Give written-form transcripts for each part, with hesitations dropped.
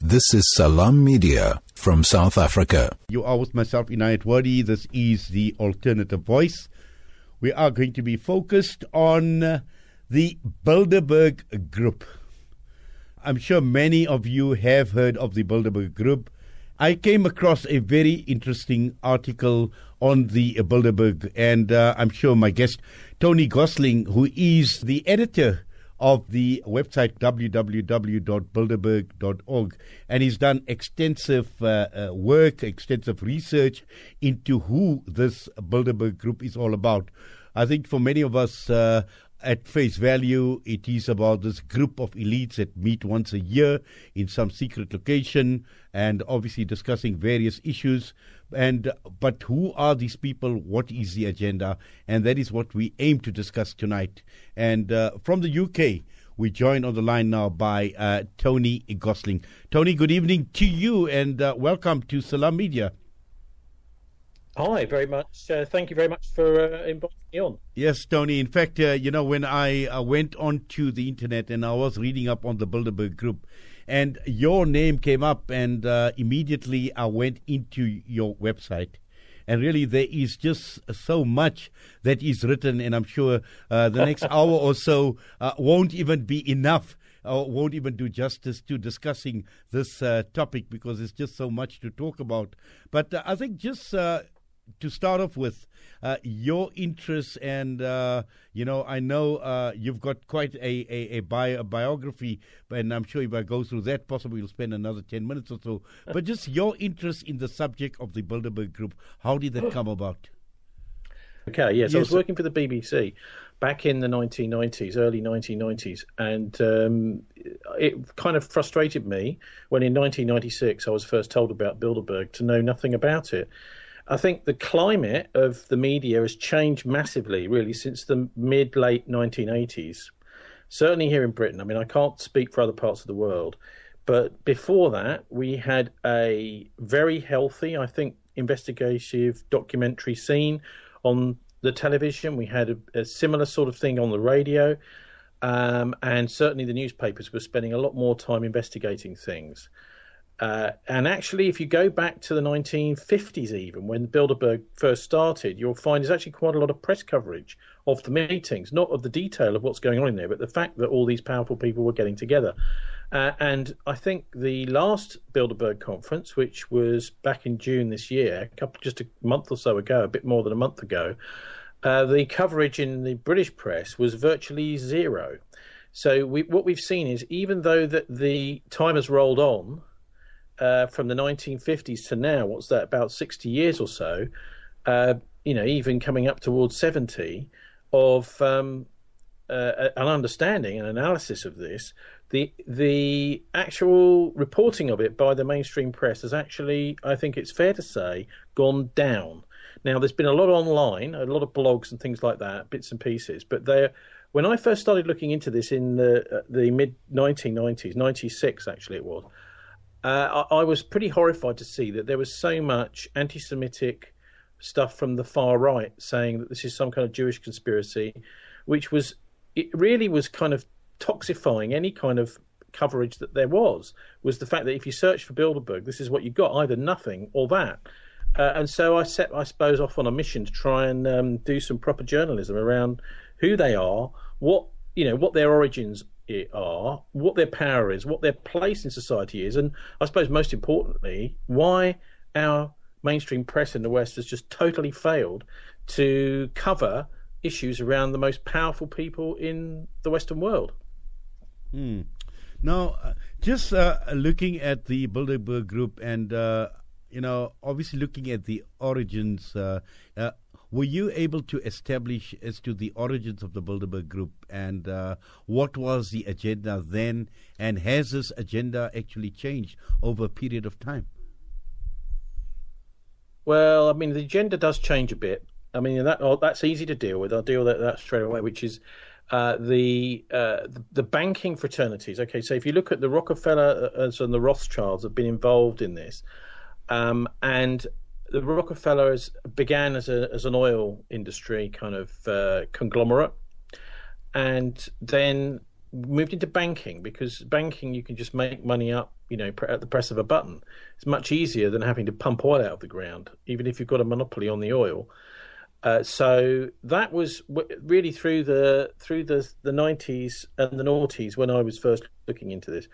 This is Salaamedia from South Africa. You are with myself, Inayet Wadee. This is the Alternative Voice. We are going to be focused on the Bilderberg Group. I'm sure many of you have heard of the Bilderberg Group. I came across a very interesting article on the Bilderberg, and I'm sure my guest, Tony Gosling, who is the editor of the website www.bilderberg.org, and he's done extensive work, extensive research into who this Bilderberg Group is all about. I think for many of us, at face value, it is about this group of elites that meet once a year in some secret location and obviously discussing various issues. But who are these people? What is the agenda? And that is what we aim to discuss tonight. And from the UK, we join on the line now by Tony Gosling. Tony, good evening to you and welcome to Salaamedia. Hi, very much. Thank you very much for inviting me on. Yes, Tony. In fact, when I went onto the internet and I was reading up on the Bilderberg Group, and your name came up, and immediately I went into your website. And really, there is just so much that is written, and I'm sure the next hour or so won't even be enough, or won't even do justice to discussing this topic, because there's just so much to talk about. But I think just to start off with, your interests, and I know you've got quite a biography, and I'm sure if I go through that, possibly we'll spend another 10 minutes or so. But just your interest in the subject of the Bilderberg Group, how did that come about? Okay, yes, I was working for the BBC back in the 1990s, early 1990s, and it kind of frustrated me when in 1996 I was first told about Bilderberg to know nothing about it. I think the climate of the media has changed massively, really, since the mid-late 1980s. Certainly here in Britain. I mean, I can't speak for other parts of the world. But before that, we had a very healthy, I think, investigative documentary scene on the television. We had a similar sort of thing on the radio. And certainly the newspapers were spending a lot more time investigating things. And actually, if you go back to the 1950s, even when Bilderberg first started, you'll find there's actually quite a lot of press coverage of the meetings, not of the detail of what's going on in there, but the fact that all these powerful people were getting together. And I think the last Bilderberg conference, which was back in June this year, just a month or so ago, a bit more than a month ago, the coverage in the British press was virtually zero. So what we've seen is, even though that the time has rolled on, from the 1950s to now, what's that, about 60 years or so, even coming up towards 70, of an understanding and analysis of this, the actual reporting of it by the mainstream press has actually, I think it's fair to say, gone down. Now, there's been a lot online, a lot of blogs and things like that, bits and pieces, but when I first started looking into this in the mid-1990s, 96 actually it was, I was pretty horrified to see that there was so much anti-Semitic stuff from the far right saying that this is some kind of Jewish conspiracy, it really was kind of toxifying any kind of coverage that there was the fact that if you search for Bilderberg, this is what you got, either nothing or that. And so I set, I suppose, off on a mission to try and do some proper journalism around who they are, what their origins are, what their power is, what their place in society is, and I suppose most importantly, why our mainstream press in the West has just totally failed to cover issues around the most powerful people in the Western world. Now, just looking at the Bilderberg Group and, obviously looking at the origins, were you able to establish as to the origins of the Bilderberg Group and what was the agenda then, and has this agenda actually changed over a period of time? Well, I mean, the agenda does change a bit. I mean, that's easy to deal with. I'll deal with that straight away, which is the banking fraternities. Okay, so if you look at the Rockefellers and the Rothschilds have been involved in this, and the Rockefellers began as an oil industry kind of conglomerate, and then moved into banking, because banking, you can just make money up, at the press of a button. It's much easier than having to pump oil out of the ground, even if you've got a monopoly on the oil. So that was really through the 90s and the noughties, when I was first looking into this.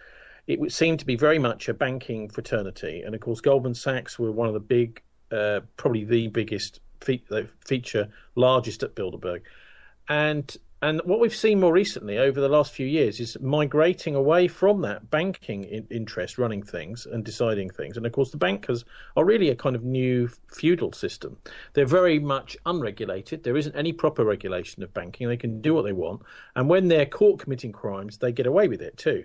It would seem to be very much a banking fraternity, and of course Goldman Sachs were one of the big, probably the biggest feature, largest at Bilderberg, and what we've seen more recently over the last few years is migrating away from that banking interest running things and deciding things. And of course, the bankers are really a kind of new feudal system. They're very much unregulated. There isn't any proper regulation of banking. They can do what they want. And when they're caught committing crimes, they get away with it too.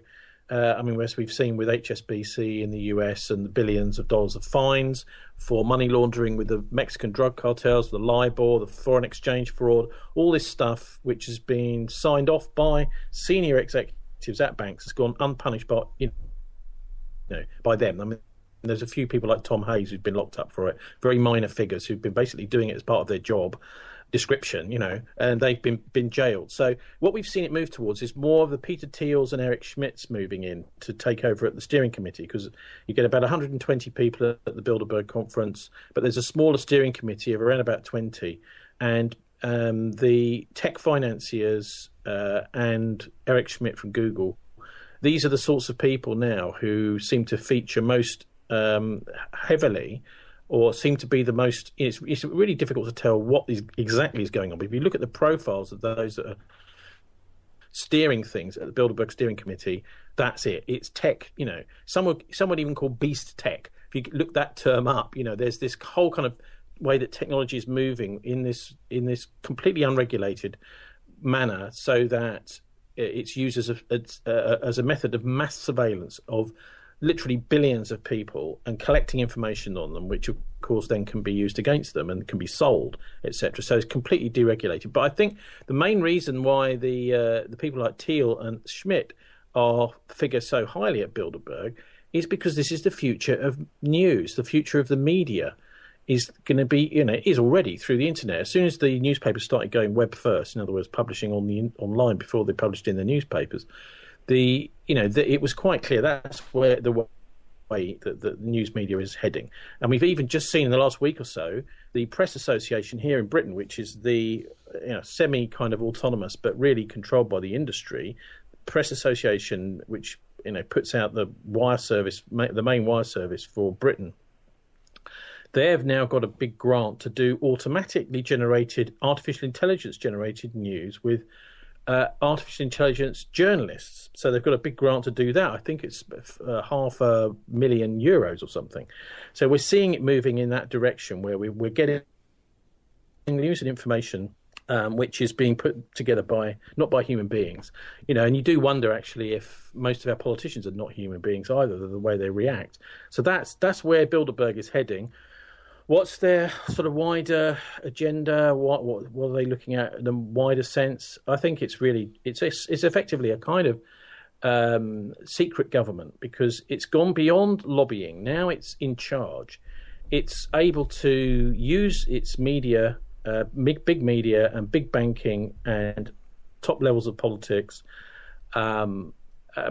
As we've seen with HSBC in the US and the billions of dollars of fines for money laundering with the Mexican drug cartels, the LIBOR, the foreign exchange fraud, all this stuff which has been signed off by senior executives at banks has gone unpunished by them. I mean, there's a few people like Tom Hayes who've been locked up for it, very minor figures who've been basically doing it as part of their job description, and they've been jailed. So what we've seen it move towards is more of the Peter Thiels and Eric Schmidts moving in to take over at the steering committee, because you get about 120 people at the Bilderberg conference, but there's a smaller steering committee of around about 20, and the tech financiers and Eric Schmidt from Google, these are the sorts of people now who seem to feature most heavily, or seem to be the most. It's really difficult to tell what exactly is going on. But if you look at the profiles of those that are steering things at the Bilderberg Steering Committee, that's it. It's tech. Some would even call beast tech. If you look that term up, there's this whole kind of way that technology is moving in this completely unregulated manner, so that it's used as a method of mass surveillance of literally billions of people and collecting information on them, which of course then can be used against them and can be sold, etc. So it's completely deregulated. But I think the main reason why the people like Thiel and Schmidt figure so highly at Bilderberg is because this is the future of news, the future of the media is going to be, is already through the internet. As soon as the newspapers started going web first, in other words, publishing online before they published in the newspapers, it was quite clear that's where the way that the news media is heading. And we've even just seen in the last week or so the Press Association here in Britain, which is the semi kind of autonomous but really controlled by the industry, Press Association, which puts out the wire service, the main wire service for Britain. They've now got a big grant to do automatically generated, artificial intelligence generated news with artificial intelligence journalists. So they've got a big grant to do that. I think it's €500,000 or something. So we're seeing it moving in that direction, where we're getting news and information which is being put together not by human beings. And you do wonder actually if most of our politicians are not human beings either, the way they react. So that's where Bilderberg is heading. What's their sort of wider agenda? What are they looking at in a wider sense? I think it's effectively a kind of secret government, because it's gone beyond lobbying. Now it's in charge. It's able to use its media, big media and big banking and top levels of politics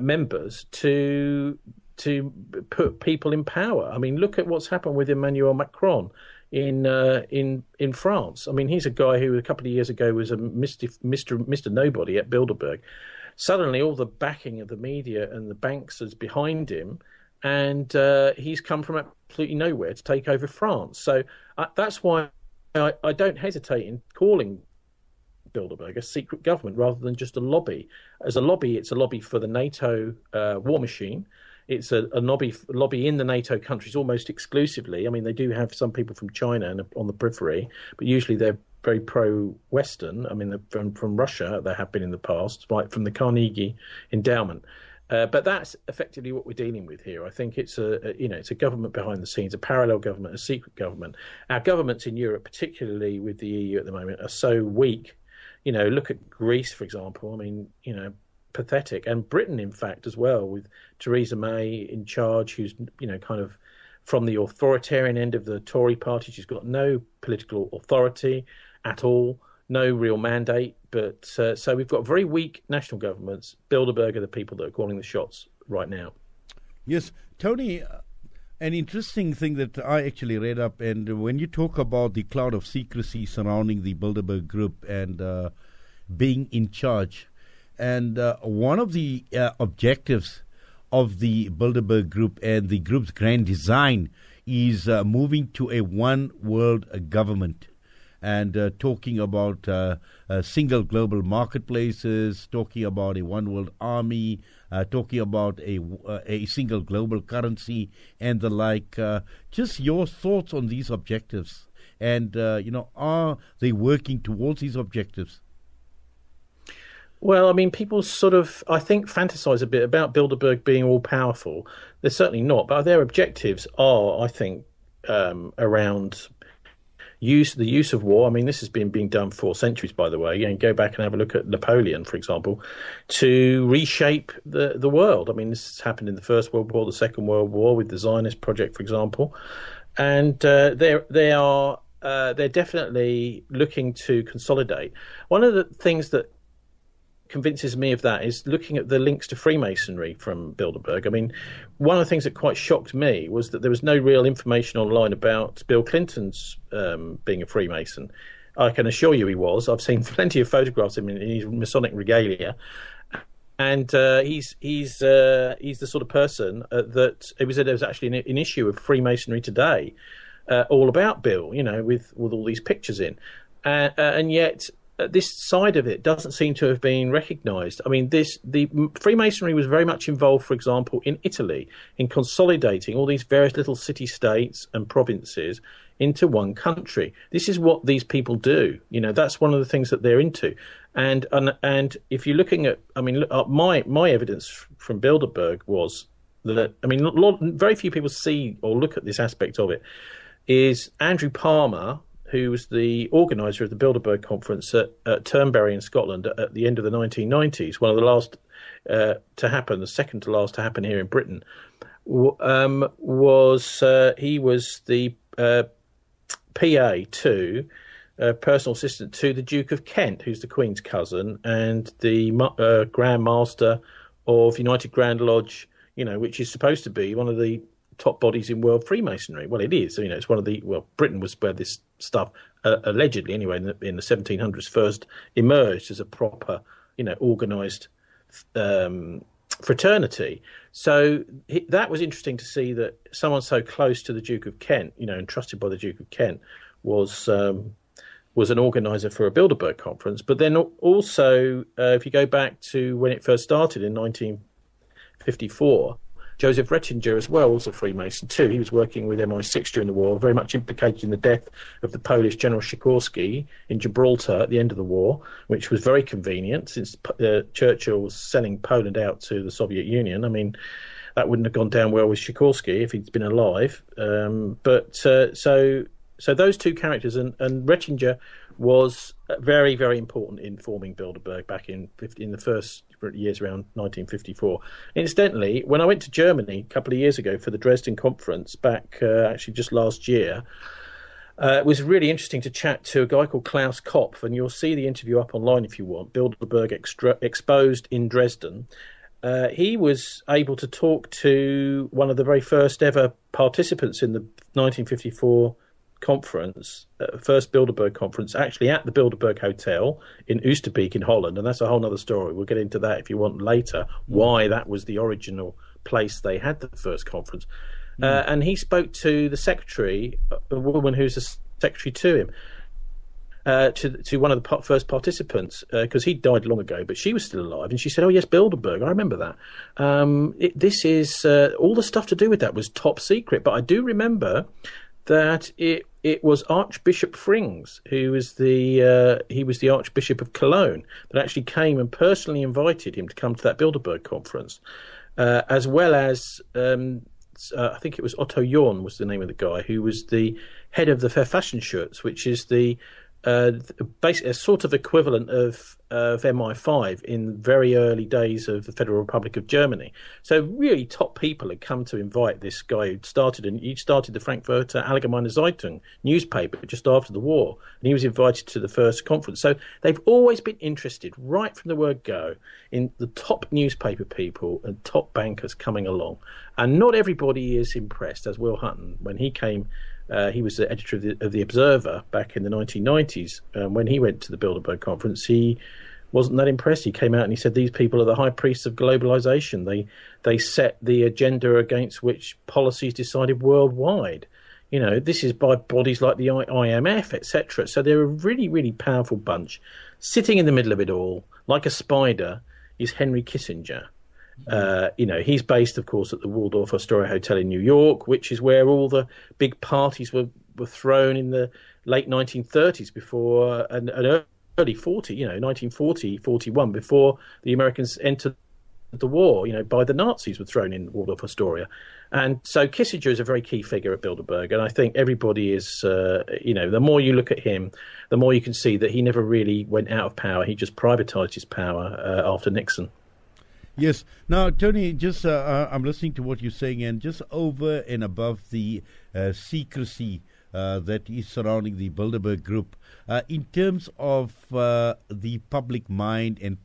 members to put people in power. I mean, look at what's happened with Emmanuel Macron in France. I mean, he's a guy who a couple of years ago was a Mr. Nobody at Bilderberg. Suddenly, all the backing of the media and the banks is behind him, and he's come from absolutely nowhere to take over France. So that's why I don't hesitate in calling Bilderberg a secret government rather than just a lobby. As a lobby, it's a lobby for the NATO war machine. It's a lobby in the NATO countries almost exclusively. I mean, they do have some people from China on the periphery, but usually they're very pro-Western. I mean, they're from Russia, they have been in the past, like from the Carnegie Endowment. But that's effectively what we're dealing with here. I think it's a government behind the scenes, a parallel government, a secret government. Our governments in Europe, particularly with the EU at the moment, are so weak. Look at Greece, for example. I mean, pathetic. And Britain, in fact, as well, with Theresa May in charge, who's, kind of from the authoritarian end of the Tory party. She's got no political authority at all. no real mandate. But so we've got very weak national governments. Bilderberg are the people that are calling the shots right now. Yes, Tony, an interesting thing that I actually read up, and when you talk about the cloud of secrecy surrounding the Bilderberg Group and being in charge, and one of the objectives of the Bilderberg Group and the group's grand design is moving to a one world government, and talking about single global marketplaces, talking about a one world army, talking about a single global currency and the like. Just your thoughts on these objectives, and are they working towards these objectives? Well, I mean, people sort of, I think, fantasize a bit about Bilderberg being all-powerful. They're certainly not, but their objectives are, I think, around the use of war. I mean, this has been being done for centuries, by the way. You know, go back and have a look at Napoleon, for example, to reshape the world. I mean, this has happened in the First World War, the Second World War, with the Zionist project, for example. And they're definitely looking to consolidate. One of the things that convinces me of that is looking at the links to Freemasonry from Bilderberg. I mean, one of the things that quite shocked me was that there was no real information online about Bill Clinton's being a Freemason. I can assure you he was. I've seen plenty of photographs of him in his Masonic regalia, and he's the sort of person that there was actually an issue of Freemasonry Today, all about Bill, with all these pictures in, and yet this side of it doesn't seem to have been recognised. I mean, the Freemasonry was very much involved, for example, in Italy, in consolidating all these various little city-states and provinces into one country. This is what these people do. That's one of the things that they're into. And if you're looking at, I mean, my evidence from Bilderberg was that, I mean, very few people see or look at this aspect of it, is Andrew Palmer, who was the organiser of the Bilderberg conference at Turnberry in Scotland at the end of the 1990s, one of the last to happen, the second to last to happen here in Britain, he was the PA to, personal assistant to the Duke of Kent, who's the Queen's cousin, and the Grand Master of United Grand Lodge, which is supposed to be one of the top bodies in world Freemasonry. Well, it is. It's one of the, Britain was where this stuff, allegedly anyway, in the 1700s first emerged as a proper, organised fraternity. So that was interesting to see that someone so close to the Duke of Kent, and trusted by the Duke of Kent, was an organiser for a Bilderberg conference. But then also, if you go back to when it first started in 1954, Joseph Rettinger as well was a Freemason too. He was working with MI6 during the war, very much implicated in the death of the Polish General Sikorski in Gibraltar at the end of the war, which was very convenient since Churchill was selling Poland out to the Soviet Union. I mean, that wouldn't have gone down well with Sikorski if he'd been alive. So those two characters, and Rettinger was very, very important in forming Bilderberg back in the first years around 1954. Incidentally, when I went to Germany a couple of years ago for the Dresden conference back actually just last year, it was really interesting to chat to a guy called Klaus Kopf, and you'll see the interview up online if you want, Bilderberg Exposed in Dresden. He was able to talk to one of the very first ever participants in the 1954 conference, first Bilderberg conference, actually at the Bilderberg Hotel in Oosterbeek in Holland, and that's a whole other story. We'll get into that if you want later, why that was the original place they had the first conference. And he spoke to the secretary, a woman who's a secretary to him, to one of the first participants, because he died long ago, but she was still alive, and she said, "Oh yes, Bilderberg, I remember that. This is all the stuff to do with that was top secret, but I do remember that it was Archbishop Frings, who was he was the Archbishop of Cologne, that actually came and personally invited him to come to that Bilderberg conference, as well as I think it was Otto Jorn was the name of the guy, who was the head of the Verfassungsschutz, which is the basically a sort of equivalent of of MI5 in very early days of the Federal Republic of Germany. So really top people had come to invite this guy who started the Frankfurter Allgemeine Zeitung newspaper just after the war, and he was invited to the first conference. So they've always been interested, right from the word go, in the top newspaper people and top bankers coming along. And not everybody is impressed, as Will Hutton, when he came. He was the editor of the Observer back in the 1990s. When he went to the Bilderberg conference, he wasn't that impressed. He came out and he said, these people are the high priests of globalization. They set the agenda against which policies decided worldwide. You know, this is by bodies like the IMF, etc. So they're a really, really powerful bunch. Sitting in the middle of it all, like a spider, is Henry Kissinger. You know, he's based, of course, at the Waldorf Astoria Hotel in New York, which is where all the big parties were thrown in the late 1930s before an early 1940, 41, before the Americans entered the war, you know, by the Nazis were thrown in Waldorf Astoria. And so Kissinger is a very key figure at Bilderberg. And I think everybody is, you know, the more you look at him, the more you can see that he never really went out of power. He just privatized his power after Nixon. Yes. Now, Tony, just I'm listening to what you're saying, and just over and above the secrecy that is surrounding the Bilderberg Group, in terms of the public mind and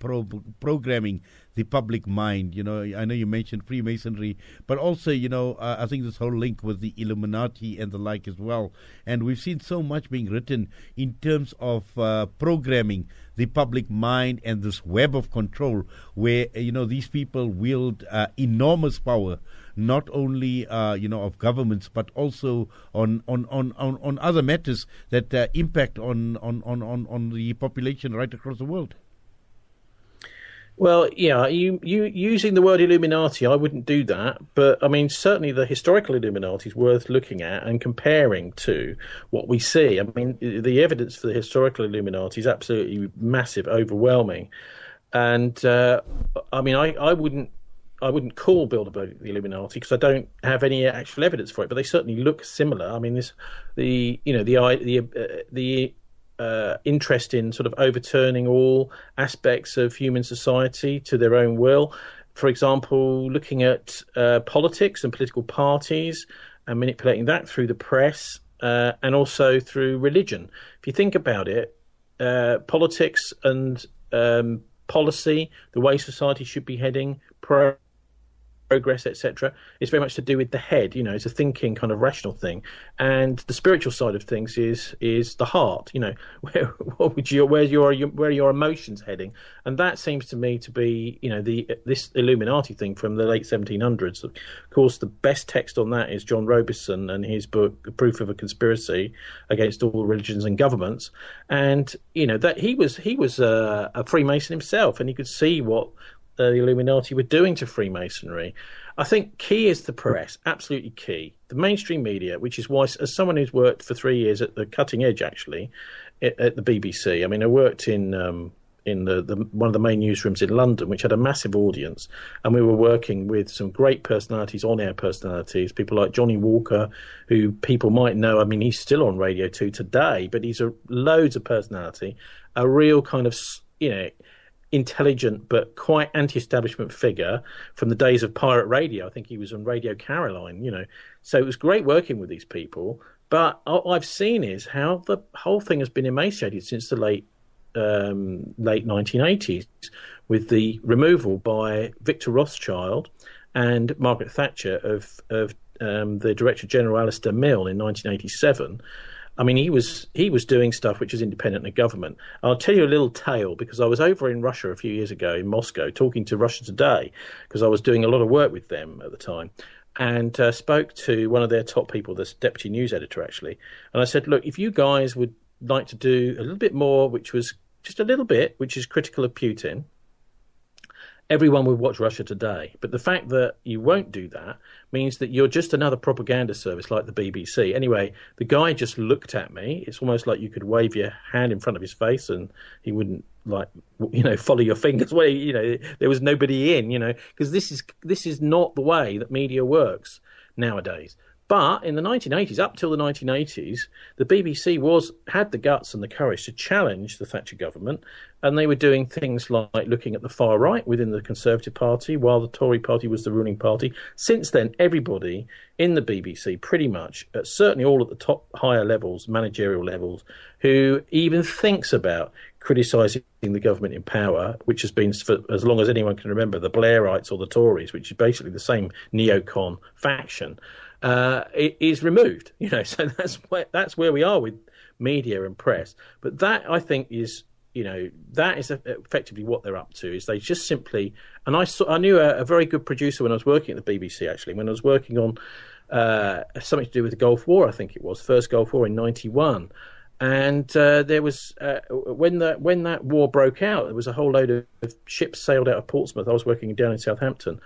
programming the public mind, you know, I know you mentioned Freemasonry, but also, you know, I think this whole link with the Illuminati and the like as well. And we've seen so much being written in terms of programming the public mind and this web of control where, you know, these people wield enormous power, not only, you know, of governments, but also on other matters that impact on the population right across the world. Well, yeah, you using the word Illuminati, I wouldn't do that. But, I mean, certainly the historical Illuminati is worth looking at and comparing to what we see. I mean, the evidence for the historical Illuminati is absolutely massive, overwhelming. And, I mean, I wouldn't call Bilderberg the Illuminati because I don't have any actual evidence for it, but they certainly look similar. I mean, the interest in sort of overturning all aspects of human society to their own will. For example, looking at politics and political parties and manipulating that through the press and also through religion. If you think about it, politics and policy, the way society should be heading, progress, etc., is very much to do with the head. You know, it's a thinking kind of rational thing, and the spiritual side of things is the heart. You know, where are your emotions heading? And that seems to me to be, you know, this Illuminati thing from the late 1700s. Of course, the best text on that is John Robison and his book, The Proof of a Conspiracy Against All Religions and Governments. And you know that he was a Freemason himself, and he could see what the Illuminati were doing to Freemasonry. I think key is the press, absolutely key. The mainstream media, which is why, as someone who's worked for 3 years at the cutting edge, actually, at the BBC. I mean, I worked in the one of the main newsrooms in London, which had a massive audience, and we were working with some great personalities, on-air personalities, people like Johnny Walker, who people might know. I mean, he's still on Radio 2 today, but he's loads of personality, a real kind of, you know, intelligent but quite anti-establishment figure from the days of pirate radio. I think he was on Radio Caroline, you know. So it was great working with these people. But what I've seen is how the whole thing has been emaciated since the late 1980s, with the removal by Victor Rothschild and Margaret Thatcher of the Director General Alistair Milne in 1987. I mean, he was doing stuff which is independent of government. I'll tell you a little tale, because I was over in Russia a few years ago in Moscow talking to Russia Today, because I was doing a lot of work with them at the time, and spoke to one of their top people, the deputy news editor, actually. And I said, look, if you guys would like to do a little bit more, which was just a little bit, which is critical of Putin, everyone would watch Russia Today. But the fact that you won't do that means that you're just another propaganda service like the BBC. Anyway, the guy just looked at me. It's almost like you could wave your hand in front of his face and he wouldn't, like, you know, follow your fingers where, you know, there was nobody in, you know, because this is not the way that media works nowadays. But in the 1980s, up till the 1980s, the BBC had the guts and the courage to challenge the Thatcher government, and they were doing things like looking at the far right within the Conservative Party, while the Tory Party was the ruling party. Since then, everybody in the BBC, pretty much, certainly all at the top higher levels, managerial levels, who even thinks about criticising the government in power, which has been, for as long as anyone can remember, the Blairites or the Tories, which is basically the same neocon faction, it is removed. So that's where we are with media and press. But that, I think, is that is effectively what they're up to. Is they just simply, and I knew a very good producer when I was working at the BBC, actually, when I was working on something to do with the Gulf War, I think it was, first Gulf War in 91. And there was when that war broke out, there was a whole load of ships sailed out of Portsmouth. I was working down in Southampton,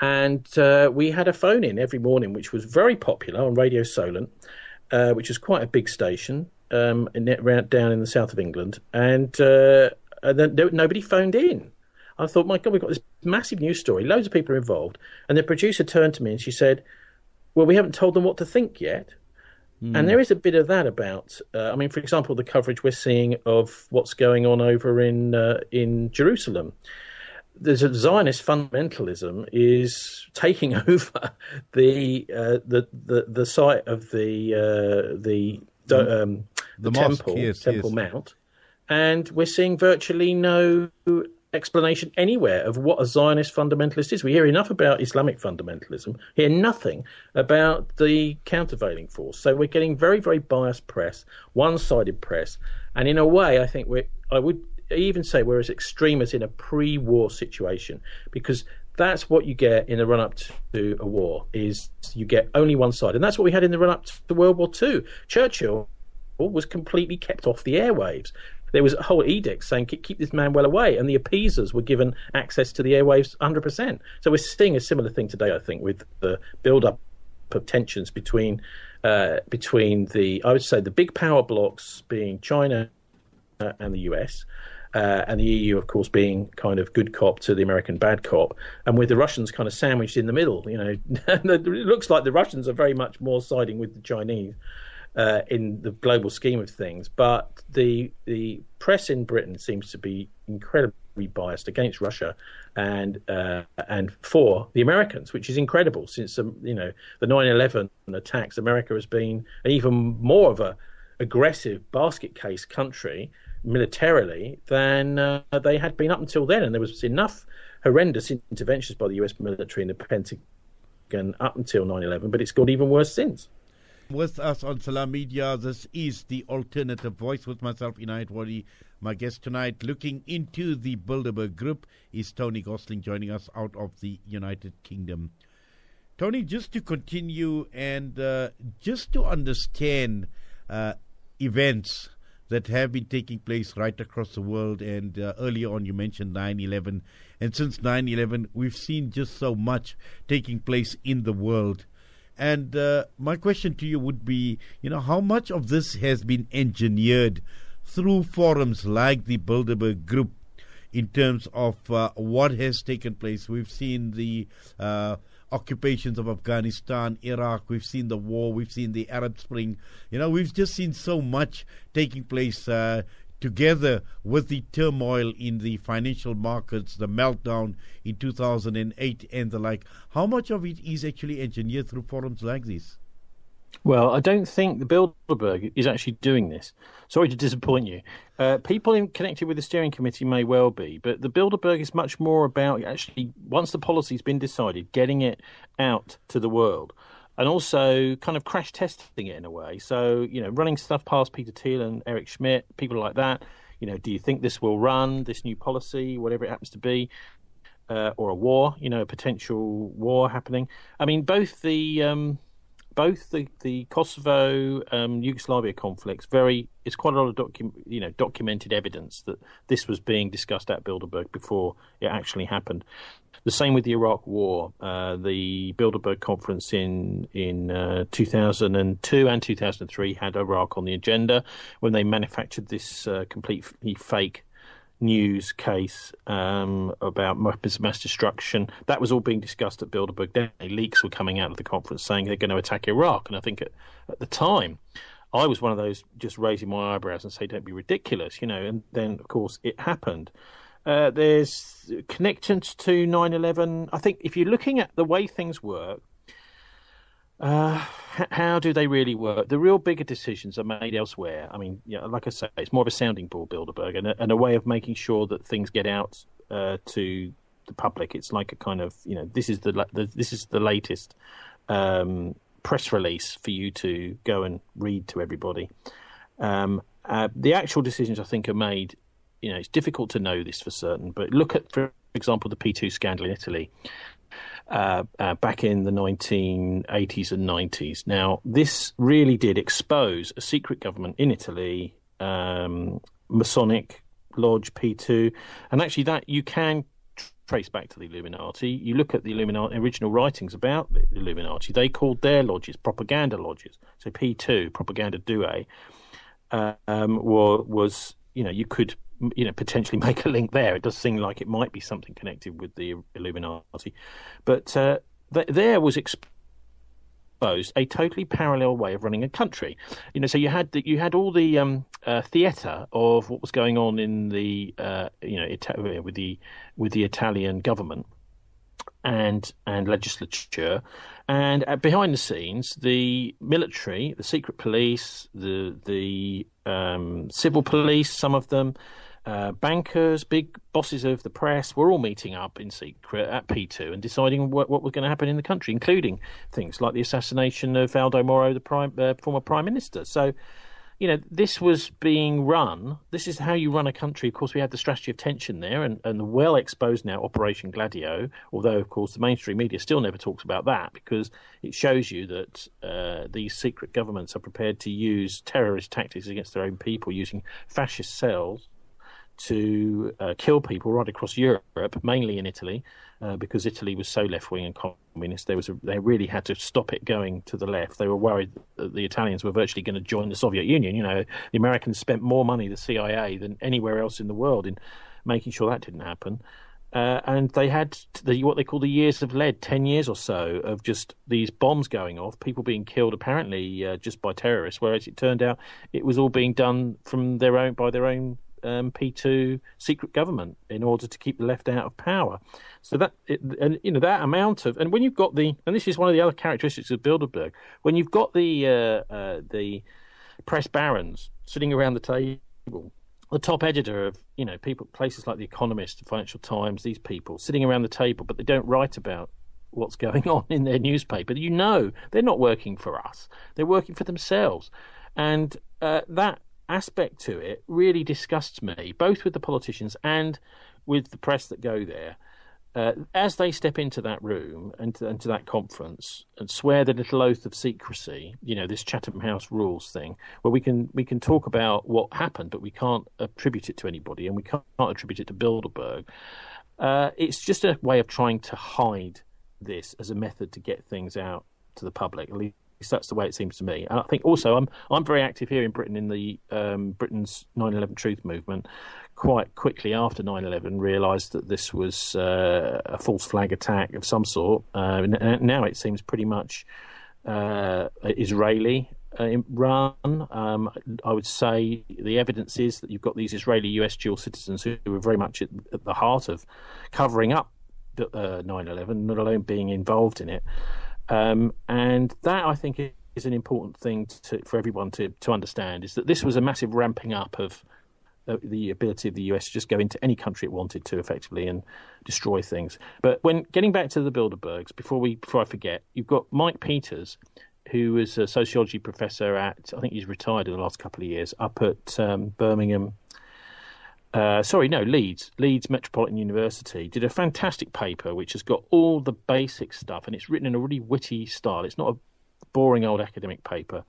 and we had a phone in every morning, which was very popular on Radio Solent, which was quite a big station down in the south of England, and then nobody phoned in. I thought, my God, we've got this massive news story, loads of people are involved, and the producer turned to me and she said, "Well, we haven't told them what to think yet." And there is a bit of that about, for example, the coverage we're seeing of what's going on over in Jerusalem. There's a Zionist fundamentalism is taking over the site of the temple, yes, Temple Mount, and we're seeing virtually no explanation anywhere of what a Zionist fundamentalist is. We hear enough about Islamic fundamentalism, hear nothing about the countervailing force. So we're getting very, very biased press, one-sided press, and in a way, I think I would even say we're as extreme as in a pre-war situation, because that's what you get in the run-up to a war, is you get only one side. And that's what we had in the run-up to World War II. Churchill was completely kept off the airwaves. There was a whole edict saying, keep this man well away, and the appeasers were given access to the airwaves 100%. So we're seeing a similar thing today, I think, with the build-up of tensions between I would say, the big power blocks being China and the US, and the EU, of course, being kind of good cop to the American bad cop, and with the Russians kind of sandwiched in the middle. It looks like the Russians are very much more siding with the Chinese in the global scheme of things, but the press in Britain seems to be incredibly biased against Russia and for the Americans, which is incredible, since the 9/11 attacks. America has been an even more of a aggressive basket case country militarily than they had been up until then, and there was enough horrendous interventions by the US military and the Pentagon up until 9/11, but it's got even worse since. With us on Salaamedia, this is the Alternative Voice with myself, Inayet Wadee. My guest tonight, looking into the Bilderberg Group, is Tony Gosling, joining us out of the United Kingdom. Tony, just to continue and just to understand events that have been taking place right across the world, and earlier on you mentioned 9/11, and since 9/11 we've seen just so much taking place in the world. And my question to you would be, how much of this has been engineered through forums like the Bilderberg Group in terms of what has taken place? We've seen the occupations of Afghanistan, Iraq, we've seen the war, we've seen the Arab Spring. We've just seen so much taking place together with the turmoil in the financial markets, the meltdown in 2008 and the like. How much of it is actually engineered through forums like this? Well, I don't think the Bilderberg is actually doing this. Sorry to disappoint you. People connected with the steering committee may well be, but the Bilderberg is much more about actually, once the policy's been decided, getting it out to the world. And also kind of crash testing it in a way. So, running stuff past Peter Thiel and Eric Schmidt, people like that. Do you think this will run, this new policy, whatever it happens to be, or a war, a potential war happening? I mean, both the Kosovo Yugoslavia conflicts, it's quite a lot of documented evidence that this was being discussed at Bilderberg before it actually happened. The same with the Iraq War. The Bilderberg conference in 2002 and 2003 had Iraq on the agenda when they manufactured this completely fake news case about mass destruction. That was all being discussed at Bilderberg. Then leaks were coming out of the conference saying they're going to attack Iraq. And I think at the time, I was one of those just raising my eyebrows and say, don't be ridiculous, And then, of course, it happened. There's connections to 9/11. I think if you're looking at the way things work, how do they really work? The real bigger decisions are made elsewhere. I mean, like I say, it's more of a sounding board, Bilderberg, and a way of making sure that things get out to the public. It's like a kind of, this is the latest press release for you to go and read to everybody. The actual decisions, I think, are made. It's difficult to know this for certain, but look at, for example, the P2 scandal in Italy. Back in the 1980s and 90s. Now, this really did expose a secret government in Italy, Masonic Lodge P2, and actually that you can trace back to the Illuminati. You look at the Illuminati original writings about the Illuminati, they called their lodges propaganda lodges. So P2, Propaganda Due, was, you could potentially make a link there. It does seem like it might be something connected with the Illuminati. But there was exposed a totally parallel way of running a country. So you had all the theatre of what was going on in the with the Italian government and legislature, and behind the scenes, the military, the secret police, the civil police, some of them. Bankers, big bosses of the press were all meeting up in secret at P2 and deciding what was going to happen in the country, including things like the assassination of Aldo Moro, the former prime minister. So, this was being run. This is how you run a country. Of course, we had the strategy of tension there and the well-exposed now Operation Gladio, although, of course, the mainstream media still never talks about that because it shows you that these secret governments are prepared to use terrorist tactics against their own people, using fascist cells to kill people right across Europe, mainly in Italy, because Italy was so left-wing and communist. They really had to stop it going to the left. They were worried that the Italians were virtually going to join the Soviet Union. The Americans spent more money, the CIA, than anywhere else in the world in making sure that didn't happen. And they had what they call the years of lead, 10 years or so of just these bombs going off, people being killed apparently just by terrorists, whereas it turned out it was all being done by their own P2 secret government in order to keep the left out of power. So that amount of, and when you've got and this is one of the other characteristics of Bilderberg, when you've got the press barons sitting around the table, the top editor of places like The Economist, Financial Times, these people sitting around the table, but they don't write about what's going on in their newspaper. They're not working for us; they're working for themselves, and that aspect to it really disgusts me, both with the politicians and with the press that go there, as they step into that room and to that conference and swear the little oath of secrecy. This Chatham House rules thing, where we can talk about what happened, but we can't attribute it to anybody, and we can't attribute it to Bilderberg. It's just a way of trying to hide this as a method to get things out to the public. At least that's the way it seems to me. And I think also I'm very active here in Britain in the Britain's 9/11 Truth movement. Quite quickly after 9/11, realised that this was a false flag attack of some sort. Now it seems pretty much Israeli run. I would say the evidence is that you've got these Israeli-US dual citizens who are very much at the heart of covering up 9/11, not alone being involved in it. And that, I think, is an important thing for everyone to understand, is that this was a massive ramping up of the ability of the US to just go into any country it wanted to effectively and destroy things. But when getting back to the Bilderbergs, before I forget, you've got Mike Peters, who was a sociology professor I think he's retired in the last couple of years, up at Leeds Metropolitan University, did a fantastic paper which has got all the basic stuff, and it's written in a really witty style. It's not a boring old academic paper,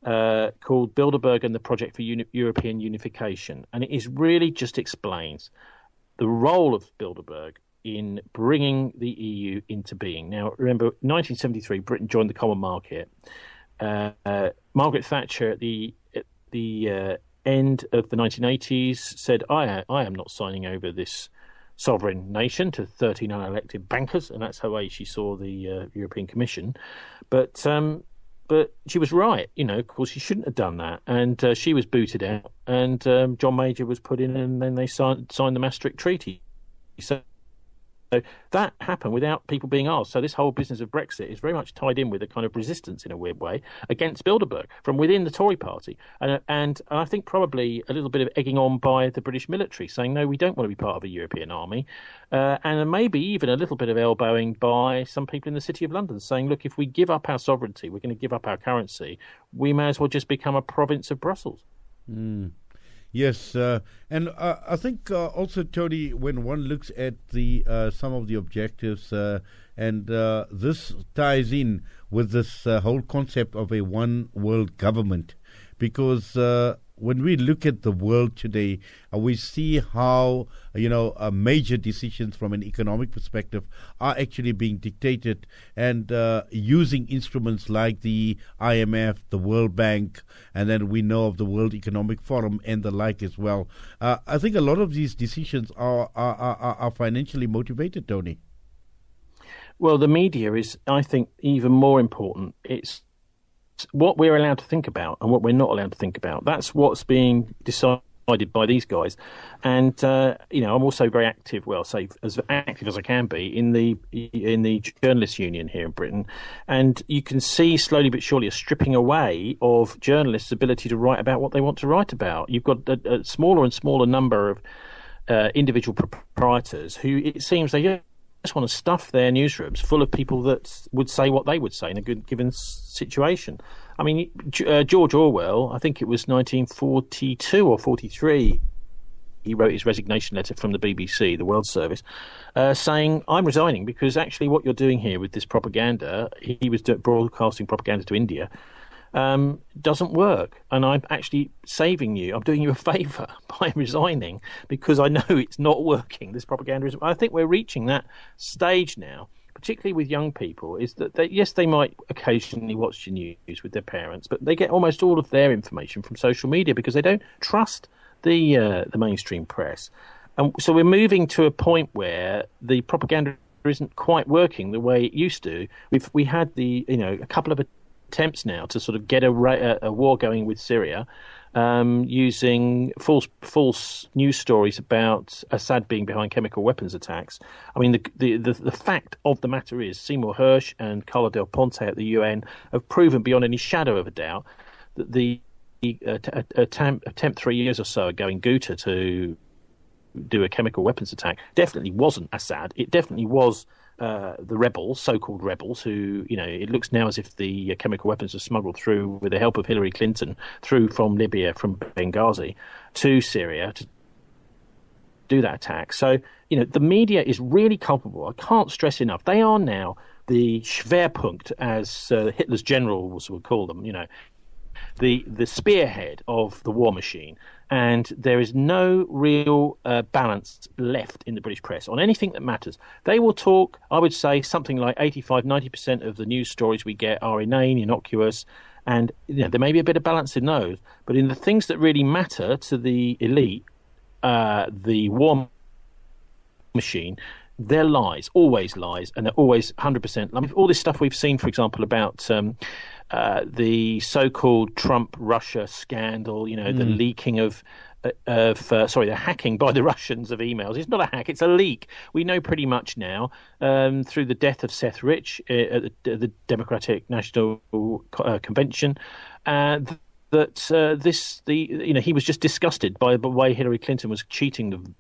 called Bilderberg and the Project for European Unification. And it is really just explains the role of Bilderberg in bringing the EU into being. Now, remember, 1973, Britain joined the Common Market. Margaret Thatcher at the end of the 1980s said, I am not signing over this sovereign nation to 13 unelected bankers, and that's the way she saw the European Commission. But she was right, of course she shouldn't have done that, and she was booted out, and John Major was put in, and then they signed the Maastricht Treaty. So that happened without people being asked. So this whole business of Brexit is very much tied in with a kind of resistance, in a weird way, against Bilderberg from within the Tory party. And I think probably a little bit of egging on by the British military, saying, no, we don't want to be part of a European army. And maybe even a little bit of elbowing by some people in the City of London, saying, look, if we give up our sovereignty, we're going to give up our currency, we may as well just become a province of Brussels. Mm. Yes, and I think also, Tony, when one looks at the some of the objectives, and this ties in with this whole concept of a one world government, because when we look at the world today, we see how major decisions from an economic perspective are actually being dictated, and using instruments like the IMF, the World Bank, and then we know of the World Economic Forum and the like as well. I think a lot of these decisions are financially motivated, Tony. Well, the media is, I think, even more important. It's what we're allowed to think about and what we're not allowed to think about. That's what's being decided by these guys. And I'm also very active, say as active as I can be, in the journalists' union here in Britain. And you can see slowly but surely a stripping away of journalists' ability to write about what they want to write about. You've got a smaller and smaller number of individual proprietors who, it seems, they just want to stuff their newsrooms full of people that would say what they would say in a given situation. I mean, George Orwell, I think it was 1942 or 43, he wrote his resignation letter from the BBC, the World Service, saying, I'm resigning because actually what you're doing here with this propaganda, he was broadcasting propaganda to India, doesn't work, and I'm actually saving you. I'm doing you a favour by resigning because I know it's not working. This propaganda is. I think we're reaching that stage now, particularly with young people. Is that they might occasionally watch the news with their parents, but they get almost all of their information from social media because they don't trust the mainstream press, and so we're moving to a point where the propaganda isn't quite working the way it used to. We had a couple of attempts now to sort of get a war going with Syria, using false news stories about Assad being behind chemical weapons attacks. I mean, the fact of the matter is Seymour Hersh and Carla Del Ponte at the UN have proven beyond any shadow of a doubt that the attempt 3 years or so ago in Ghouta to do a chemical weapons attack definitely wasn't Assad. It definitely was the rebels, so-called rebels, who, it looks now as if the chemical weapons are smuggled through with the help of Hillary Clinton, through from Libya, from Benghazi, to Syria to do that attack. So, the media is really culpable. I can't stress enough. They are now the Schwerpunkt, as Hitler's generals would call them, the spearhead of the war machine. And there is no real balance left in the British press on anything that matters. They will talk, I would say, something like 85-90% of the news stories we get are inane, innocuous, and there may be a bit of balance in those. But in the things that really matter to the elite, the war machine, they're lies, always lies, and they're always 100%. I mean, all this stuff we've seen, for example, about the so-called Trump-Russia scandal, the leaking of the hacking by the Russians of emails. It's not a hack, it's a leak. We know pretty much now, through the death of Seth Rich at the Democratic National Convention, that he was just disgusted by the way Hillary Clinton was cheating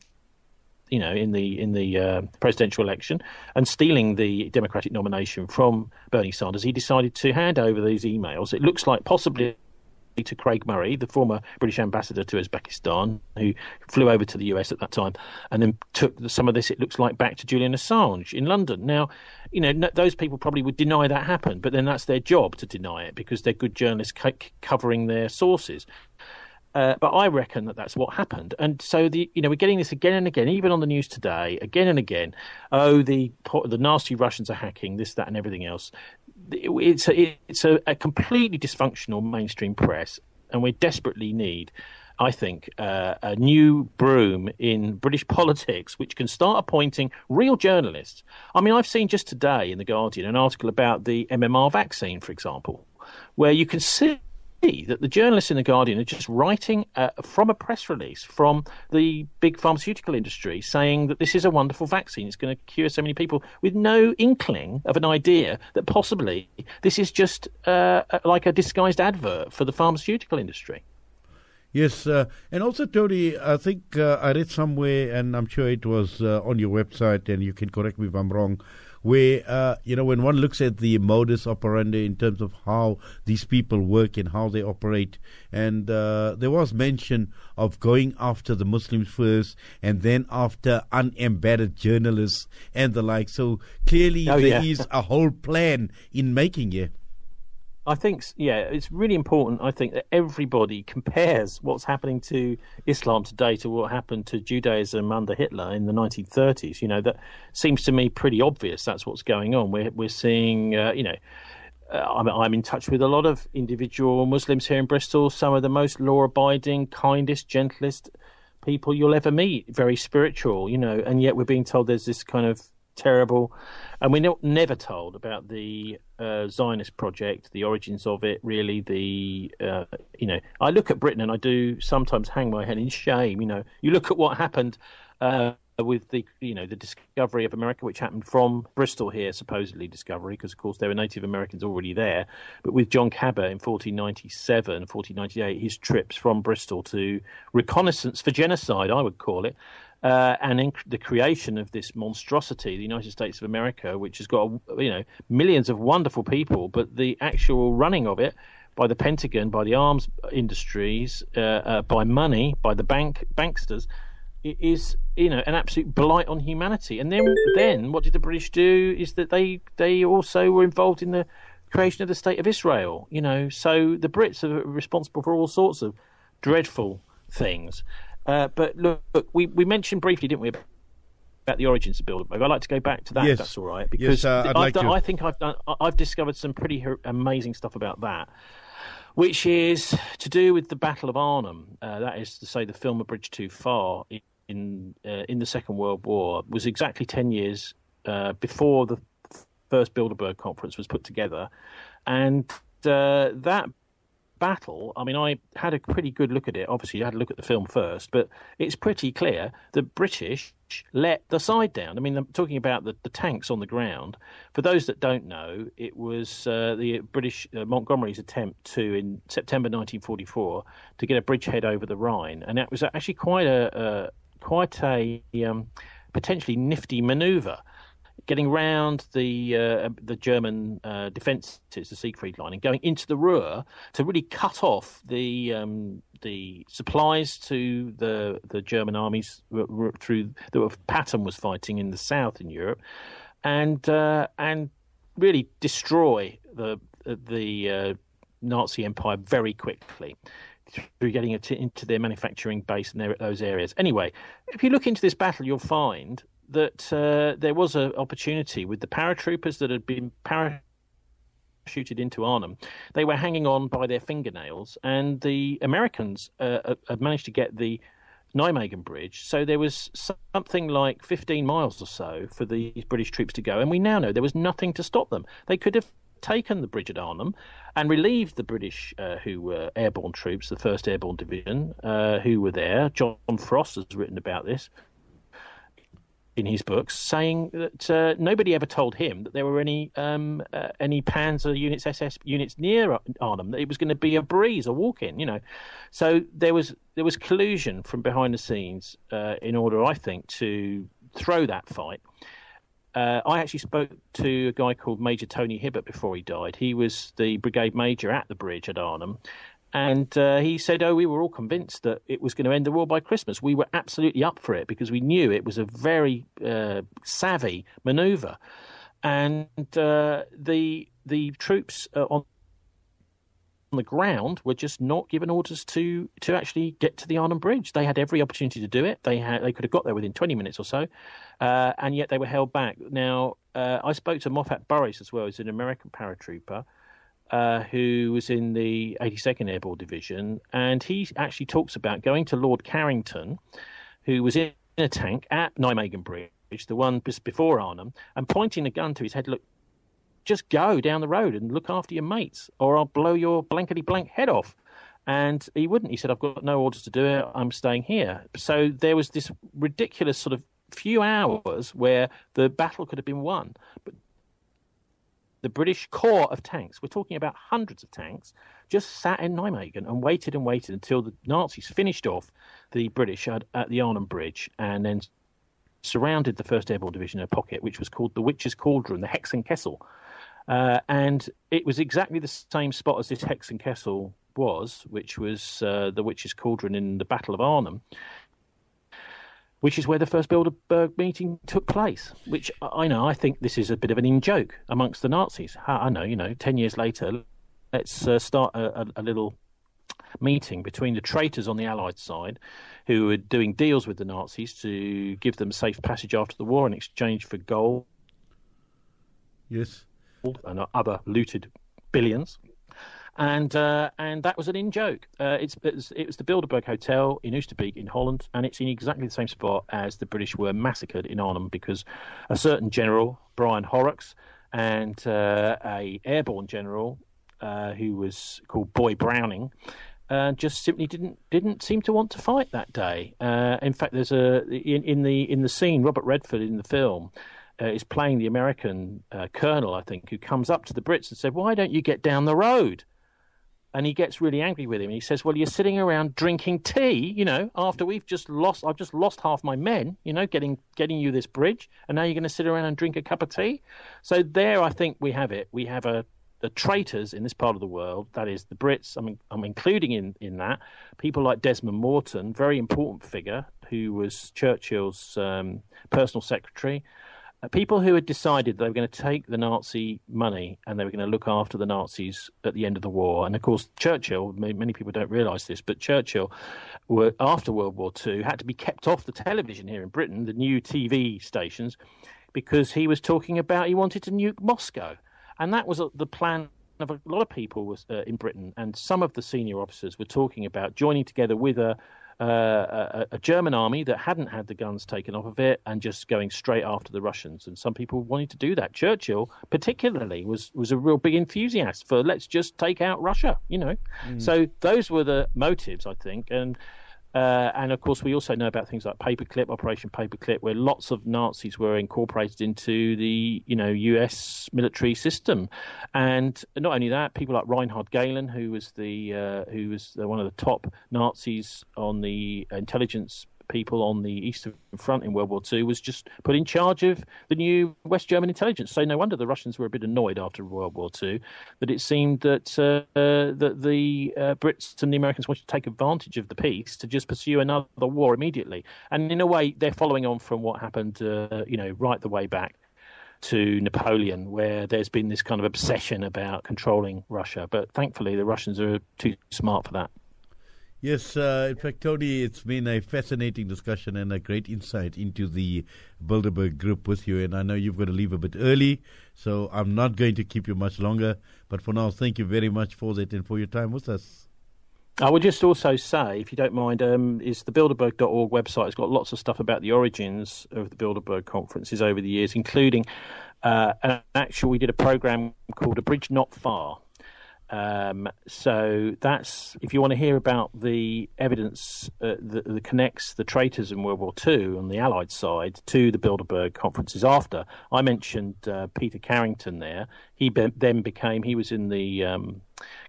in the presidential election and stealing the Democratic nomination from Bernie Sanders. He decided to hand over these emails. It looks like possibly to Craig Murray, the former British ambassador to Uzbekistan, who flew over to the US at that time, and then took some of this, it looks like, back to Julian Assange in London. Now, those people probably would deny that happened, but then that's their job to deny it because they're good journalists covering their sources. But I reckon that's what happened. And so we're getting this again and again, even on the news today, again and again. Oh, the nasty Russians are hacking this, that, and everything else. It's a completely dysfunctional mainstream press, and we desperately need I think, a new broom in British politics, which can start appointing real journalists. I mean, I've seen just today in The Guardian an article about the MMR vaccine, for example, where you can see that the journalists in The Guardian are just writing from a press release from the big pharmaceutical industry saying that this is a wonderful vaccine. It's going to cure so many people, with no inkling of an idea that possibly this is just like a disguised advert for the pharmaceutical industry. Yes, and also, Tony, I think I read somewhere, and I'm sure it was on your website, and you can correct me if I'm wrong, where, when one looks at the modus operandi in terms of how these people work and how they operate, and there was mention of going after the Muslims first and then after unembedded journalists and the like. So clearly there is a whole plan in making it. I think, it's really important, I think, that everybody compares what's happening to Islam today to what happened to Judaism under Hitler in the 1930s. That seems to me pretty obvious. That's what's going on. We're seeing, I'm in touch with a lot of individual Muslims here in Bristol, some of the most law-abiding, kindest, gentlest people you'll ever meet, very spiritual, and yet we're being told there's this kind of terrible, and we're never told about the Zionist project, the origins of it, really. I look at Britain and I do sometimes hang my head in shame. You look at what happened with the discovery of America, which happened from Bristol here, supposedly discovery, because of course there were Native Americans already there. But with John Cabot in 1497, 1498, his trips from Bristol to reconnaissance for genocide, I would call it. And in the creation of this monstrosity, the United States of America, which has got millions of wonderful people, but the actual running of it by the Pentagon, by the arms industries, by money, by the banksters, is an absolute blight on humanity. And then what did the British do? Is that they also were involved in the creation of the State of Israel. So the Brits are responsible for all sorts of dreadful things. But look, we mentioned briefly, didn't we, about the origins of Bilderberg? I'd like to go back to that, if that's all right, because I think I've discovered some pretty amazing stuff about that, which is to do with the Battle of Arnhem. That is to say, the film A Bridge Too Far in the Second World War was exactly 10 years before the first Bilderberg conference was put together, and that battle, I mean, I had a pretty good look at it. Obviously, you had to look at the film first, but it's pretty clear the British let the side down. I mean, I'm talking about the tanks on the ground. For those that don't know, it was the British Montgomery's attempt to, in September 1944, to get a bridgehead over the Rhine, and that was actually quite a potentially nifty manoeuvre, getting round the German defences, the Siegfried Line, and going into the Ruhr to really cut off the supplies to the German armies through that Patton was fighting in the south in Europe, and really destroy the Nazi Empire very quickly through getting it into their manufacturing base in those areas. Anyway, if you look into this battle, you'll find that there was an opportunity with the paratroopers that had been parachuted into Arnhem. They were hanging on by their fingernails, and the Americans had managed to get the Nijmegen Bridge. So there was something like 15 miles or so for these British troops to go, and we now know there was nothing to stop them. They could have taken the bridge at Arnhem and relieved the British who were airborne troops, the 1st Airborne Division, who were there. John Frost has written about this in his books, saying that nobody ever told him that there were any Panzer units, SS units near Arnhem, that it was going to be a breeze, a walk-in, So there was collusion from behind the scenes in order, I think, to throw that fight. I actually spoke to a guy called Major Tony Hibbert before he died. He was the brigade major at the bridge at Arnhem. And he said, we were all convinced that it was going to end the war by Christmas. We were absolutely up for it because we knew it was a very savvy manoeuvre. And the troops on the ground were just not given orders to actually get to the Arnhem Bridge. They had every opportunity to do it. They could have got there within 20 minutes or so, and yet they were held back. Now, I spoke to Moffat Burris as well, who's an American paratrooper, who was in the 82nd Airborne Division, and he actually talks about going to Lord Carrington, who was in a tank at Nijmegen Bridge, the one just before Arnhem, and pointing a gun to his head, look, just go down the road and look after your mates, or I'll blow your blankety-blank head off. And he wouldn't. He said, I've got no orders to do it. I'm staying here. So there was this ridiculous sort of few hours where the battle could have been won. But the British corps of tanks, we're talking about hundreds of tanks, just sat in Nijmegen and waited until the Nazis finished off the British at the Arnhem Bridge and then surrounded the 1st Airborne Division in a pocket, which was called the Witch's Cauldron, the Hexenkessel. And it was exactly the same spot as this Hexenkessel was, which was the Witch's Cauldron in the Battle of Arnhem, which is where the first Bilderberg meeting took place, which I think this is a bit of an in-joke amongst the Nazis. I know, 10 years later, let's start a little meeting between the traitors on the Allied side, who were doing deals with the Nazis to give them safe passage after the war in exchange for gold. Yes. And other looted billions. And that was an in-joke. It was the Bilderberg Hotel in Oosterbeek in Holland, and it's in exactly the same spot as the British were massacred in Arnhem because a certain general, Brian Horrocks, and a airborne general who was called Boy Browning, just simply didn't seem to want to fight that day. In fact, there's in the scene, Robert Redford in the film is playing the American colonel, I think, who comes up to the Brits and said, "Why don't you get down the road?" And he gets really angry with him. And he says, "Well, you're sitting around drinking tea, after I've just lost half my men, getting you this bridge, and now you're going to sit around and drink a cup of tea." So there, I think we have it. We have the traitors in this part of the world, that is the Brits. I'm including in that people like Desmond Morton, very important figure, who was Churchill's personal secretary. People who had decided they were going to take the Nazi money and they were going to look after the Nazis at the end of the war. And, of course, Churchill, many people don't realise this, but Churchill, after World War II, had to be kept off the television here in Britain, the new TV stations, because he was talking about he wanted to nuke Moscow. And that was the plan of a lot of people in Britain. And some of the senior officers were talking about joining together with a German army that hadn't had the guns taken off of it and just going straight after the Russians. And some people wanted to do that. Churchill, particularly, was a real big enthusiast for let's just take out Russia, So those were the motives, I think. And of course, we also know about things like Paperclip, Operation Paperclip, where lots of Nazis were incorporated into the US military system. And not only that, people like Reinhard Gehlen, who was one of the top Nazis on the intelligence people on the Eastern Front in World War II, was just put in charge of the new West German intelligence. So no wonder the Russians were a bit annoyed after World War II that it seemed that the Brits and the Americans wanted to take advantage of the peace to just pursue another war immediately. And in a way, they're following on from what happened, right the way back to Napoleon, where there's been this kind of obsession about controlling Russia. But thankfully, the Russians are too smart for that. Yes, in fact, Tony, it's been a fascinating discussion and a great insight into the Bilderberg Group with you. And I know you've got to leave a bit early, so I'm not going to keep you much longer. But for now, thank you very much for that and for your time with us. I would just also say, if you don't mind, is the Bilderberg.org website has got lots of stuff about the origins of the Bilderberg conferences over the years, including we did a program called A Bridge Not Far. So that's, if you want to hear about the evidence that connects the traitors in World War II on the Allied side to the Bilderberg conferences after. I mentioned Peter Carrington there. He was in the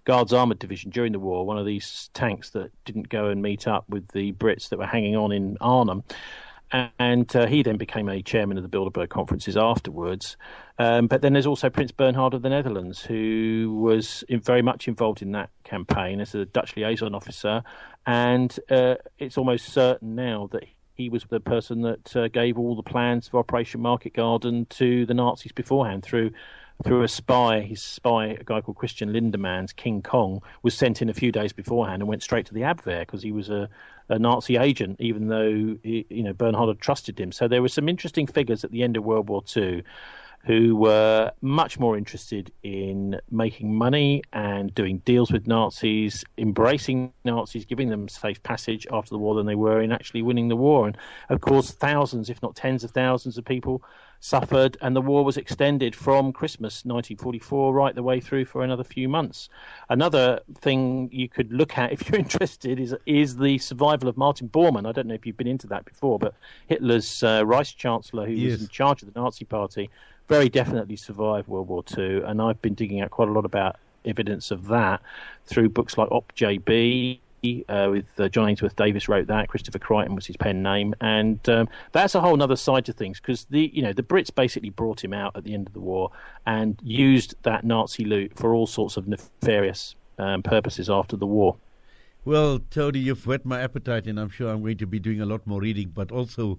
Guards Armoured Division during the war, one of these tanks that didn't go and meet up with the Brits that were hanging on in Arnhem. And he then became a chairman of the Bilderberg conferences afterwards. But then there's also Prince Bernhard of the Netherlands, who was very much involved in that campaign as a Dutch liaison officer. And it's almost certain now that he was the person that gave all the plans for Operation Market Garden to the Nazis beforehand through a spy. His spy, a guy called Christian Lindemans, King Kong, was sent in a few days beforehand and went straight to the Abwehr because he was a Nazi agent, even though Bernhard had trusted him. So there were some interesting figures at the end of World War II who were much more interested in making money and doing deals with Nazis, embracing Nazis, giving them safe passage after the war than they were in actually winning the war. And, of course, thousands, if not tens of thousands of people suffered, and the war was extended from Christmas 1944 right the way through for another few months. Another thing you could look at if you're interested is the survival of Martin Bormann. I don't know if you've been into that before, but Hitler's Reich Chancellor, who was in charge of the Nazi Party, very definitely survived World War II, and I've been digging out quite a lot about evidence of that through books like Op JB, with John Ainsworth Davis wrote that. Christopher Crichton was his pen name, and that's a whole other side to things, because the Brits basically brought him out at the end of the war and used that Nazi loot for all sorts of nefarious purposes after the war. Well, Tony, you've whet my appetite, and I'm sure I'm going to be doing a lot more reading, but also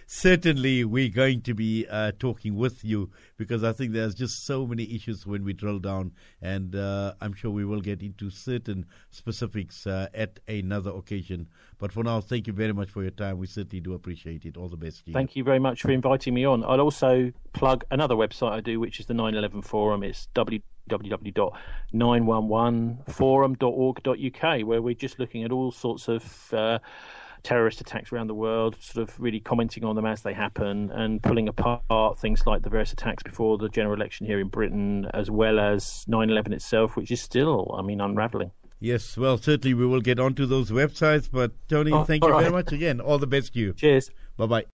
certainly we're going to be talking with you, because I think there's just so many issues when we drill down, and I'm sure we will get into certain specifics at another occasion. But for now, thank you very much for your time. We certainly do appreciate it. All the best to you. Thank you very much for inviting me on. I'll also plug another website I do, which is the 9/11 Forum. It's www.911forum.org.uk, where we're just looking at all sorts of terrorist attacks around the world, sort of really commenting on them as they happen and pulling apart things like the various attacks before the general election here in Britain, as well as 9/11 itself, which is still, unravelling. Yes, well, certainly we will get onto those websites, but Tony, thank you very much again. All the best to you. Cheers. Bye-bye.